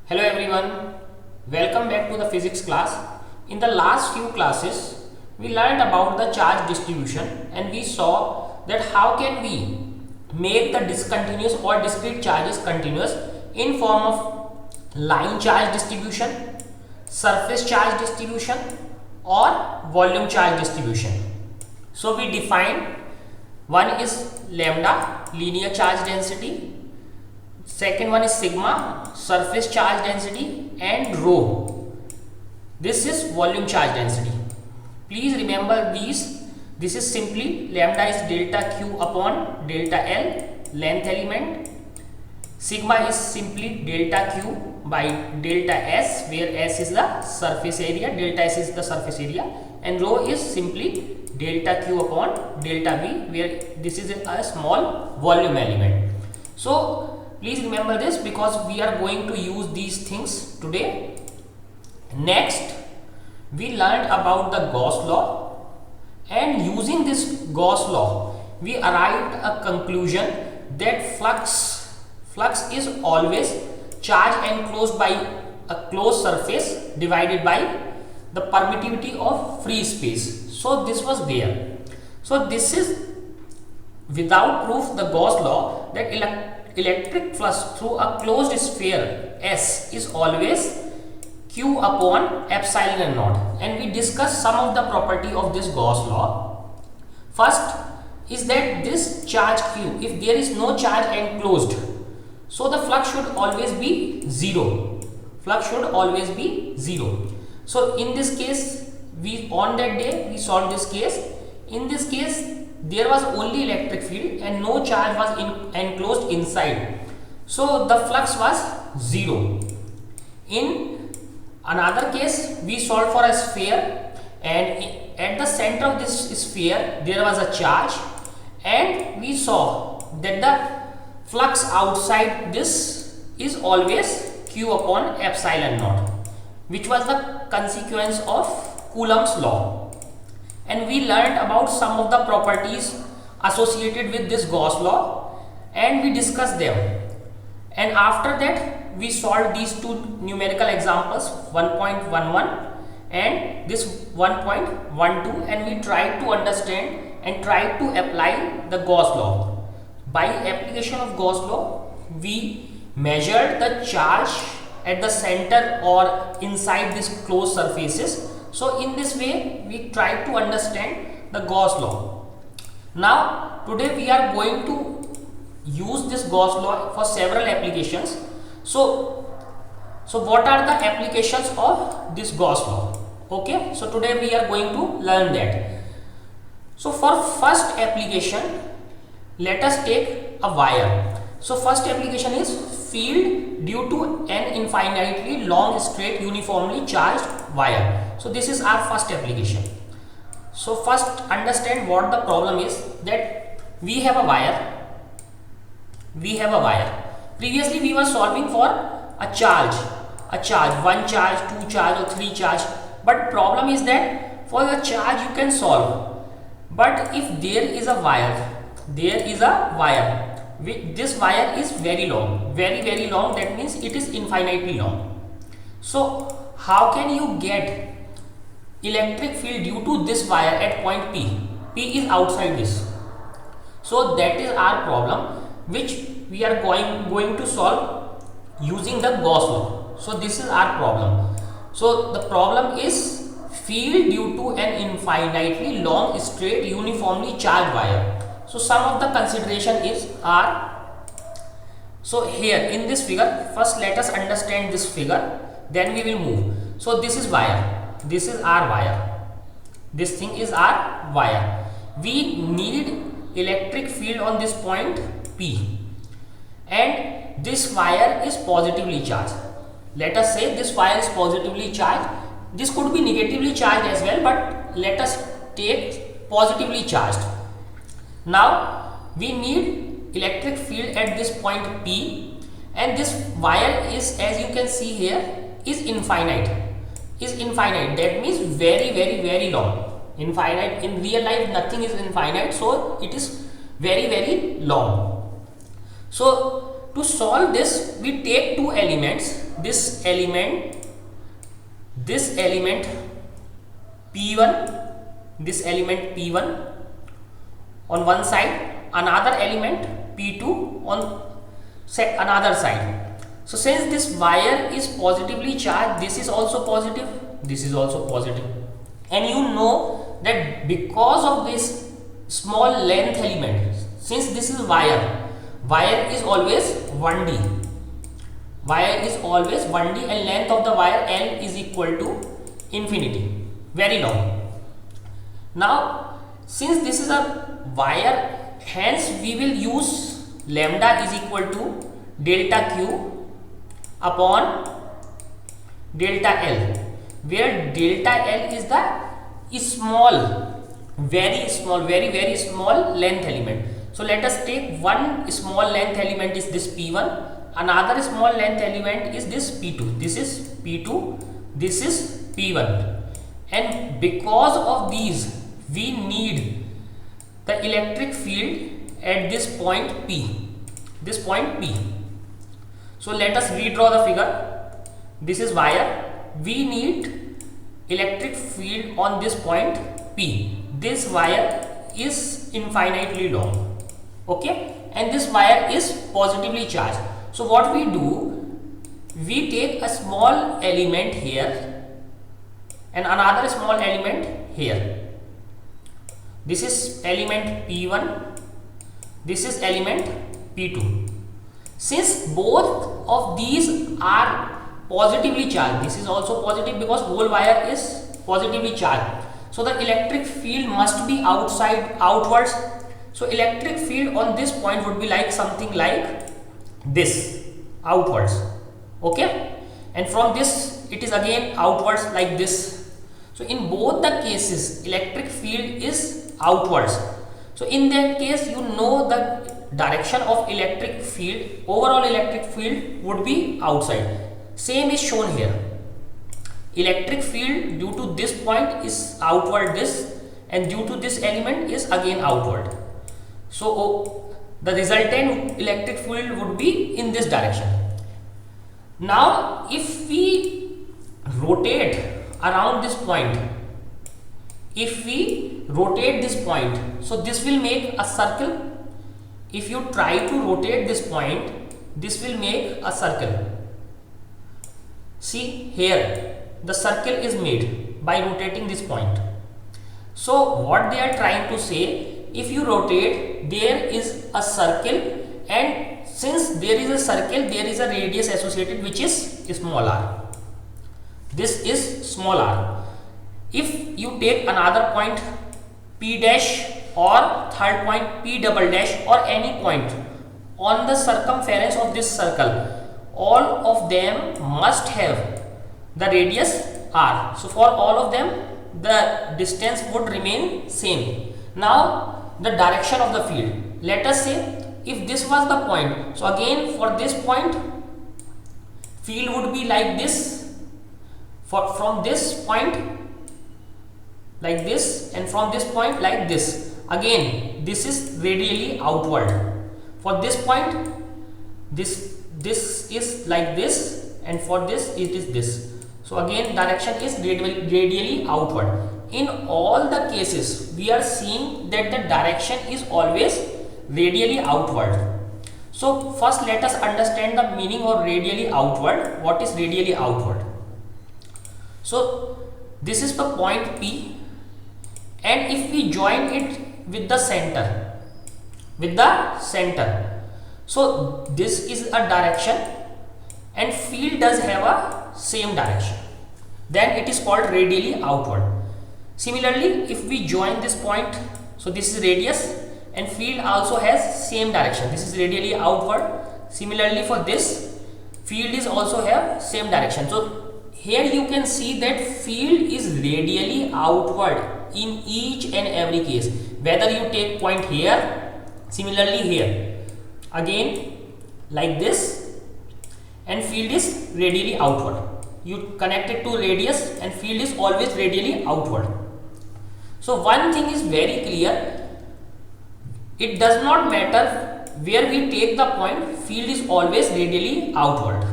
Hello everyone, welcome back to the physics class. In the last few classes, we learned about the charge distribution and we saw that how can we make the discontinuous or discrete charges continuous in form of line charge distribution, surface charge distribution or volume charge distribution. So we defined one is lambda, linear charge density, second one is sigma, surface charge density, and rho, this is volume charge density. Please remember these. This is simply lambda is delta q upon delta L, length element. Sigma is simply delta q by delta S, where S is the surface area, delta S is the surface area, and rho is simply delta q upon delta V, where this is a small volume element. So please remember this because we are going to use these things today. Next, we learned about the Gauss law, and using this Gauss law, we arrived at a conclusion that flux is always charge enclosed by a closed surface divided by the permittivity of free space. So this was there. So this is without proof the Gauss law that electric flux through a closed sphere S is always q upon epsilon naught, and we discussed some of the property of this Gauss law. First is that this charge q, if there is no charge enclosed, so the flux should always be zero. Flux should always be zero. So in this case, on that day we solved this case. In this case, there was only electric field and no charge was enclosed inside, so the flux was zero. In another case, we solved for a sphere, and at the center of this sphere there was a charge, and we saw that the flux outside this is always q upon epsilon naught, which was the consequence of Coulomb's law. And we learned about some of the properties associated with this Gauss law, and we discussed them. And after that, we solved these two numerical examples, 1.11 and this 1.12, and we tried to understand and tried to apply the Gauss law. By application of Gauss law, we measured the charge at the center or inside these closed surfaces. So in this way, we try to understand the Gauss law. Now today we are going to use this Gauss law for several applications. So what are the applications of this Gauss law? Okay, so today we are going to learn that. So for first application, let us take a wire. So first application is field due to an infinitely long straight uniformly charged wire. So this is our first application. So first understand what the problem is, that we have a wire. Previously we were solving for a charge, one charge, two charge or three charge. But problem is that for the charge you can solve. But if there is a wire, this wire is very long, very long, that means it is infinitely long. So how can you get electric field due to this wire at point P? P is outside this. So that is our problem, which we are going to solve using the Gauss law. So this is our problem. So the problem is field due to an infinitely long straight uniformly charged wire. So some of the consideration so here in this figure, first let us understand this figure, then we will move. So this is wire, this is our wire, this thing is our wire. We need electric field on this point P, and this wire is positively charged. Let us say this wire is positively charged. This could be negatively charged as well, but let us take positively charged. Now we need electric field at this point P, and this wire is, as you can see here, is infinite. That means very long. Infinite, in real life nothing is infinite, so it is very long. So to solve this, we take two elements. this element P1, this element P1 on one side, another element P2 on another side. So since this wire is positively charged, this is also positive, this is also positive, and you know that because of this small length element, since this is wire is always 1D, and length of the wire L is equal to infinity, very long. Now since this is a wire, hence we will use lambda is equal to delta Q upon delta L, where delta L is the small, very small length element. So let us take one small length element is this P1, another small length element is this P2. This is P2, this is P1, and because of these we need the electric field at this point P, So let us redraw the figure. This is wire, we need electric field on this point P. This wire is infinitely long, okay, and this wire is positively charged. So what we do, we take a small element here and another small element here. This is element P1, this is element P2. Since both of these are positively charged, this is also positive because whole wire is positively charged, so the electric field must be outwards. So electric field on this point would be like something like this, outwards, okay, and from this it is again outwards like this. So in both the cases electric field is outwards. So in that case, you know the direction of electric field, overall electric field would be outside. Same is shown here. Electric field due to this point is outward this, and due to this element is again outward. So the resultant electric field would be in this direction. Now if we rotate around this point, so this will make a circle. If you try to rotate this point, this will make a circle. See here, the circle is made by rotating this point. So what they are trying to say, if you rotate, there is a circle, and since there is a circle, there is a radius associated which is small r. This is small r. If you take another point P dash or third point P double dash or any point on the circumference of this circle, all of them must have the radius r. So for all of them the distance would remain same. Now the direction of the field, let us say if this was the point, so again for this point field would be like this, from this point like this, and from this point like this. Again this is radially outward. For this point this is like this, and for this it is this. So again direction is radially outward. In all the cases we are seeing that the direction is always radially outward. So first let us understand the meaning of radially outward. What is radially outward? So this is the point P, and if we join it with the center, so this is a direction and field does have a same direction, then it is called radially outward. Similarly, if we join this point, so this is radius and field also has same direction, this is radially outward. Similarly for this, field is also have same direction. So here you can see that field is radially outward in each and every case, whether you take point here, similarly here, again like this, and field is radially outward. You connect it to radius and field is always radially outward. So one thing is very clear, it does not matter where we take the point, field is always radially outward.